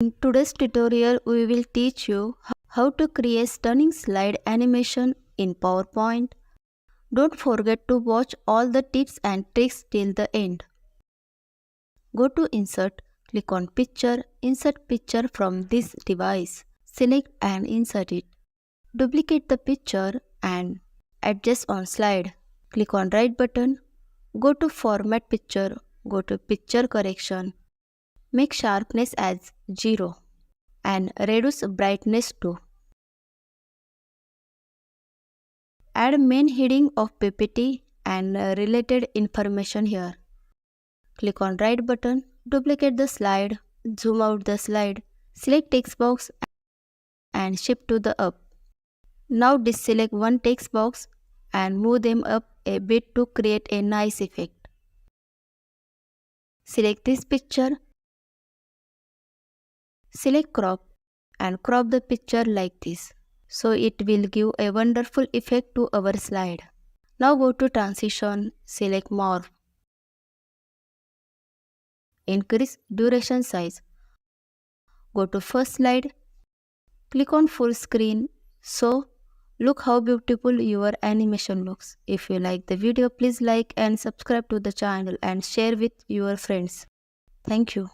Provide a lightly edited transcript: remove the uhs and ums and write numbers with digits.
In today's tutorial, we will teach you how to create stunning slide animation in PowerPoint. Don't forget to watch all the tips and tricks till the end. Go to Insert, click on Picture, insert picture from this device. Select and insert it. Duplicate the picture and adjust on slide. Click on right button. Go to Format Picture. Go to Picture Correction. Make sharpness as 0 and reduce brightness to. Add main heading of PPT and related information here. Click on right button, duplicate the slide, zoom out the slide, select text box and shift to the up. Now deselect one text box and move them up a bit to create a nice effect. Select this picture, select crop and crop the picture like this. So it will give a wonderful effect to our slide. Now go to transition, select morph. Increase duration size. Go to first slide, click on full screen. So look how beautiful your animation looks. If you like the video, please like and subscribe to the channel and share with your friends. Thank you.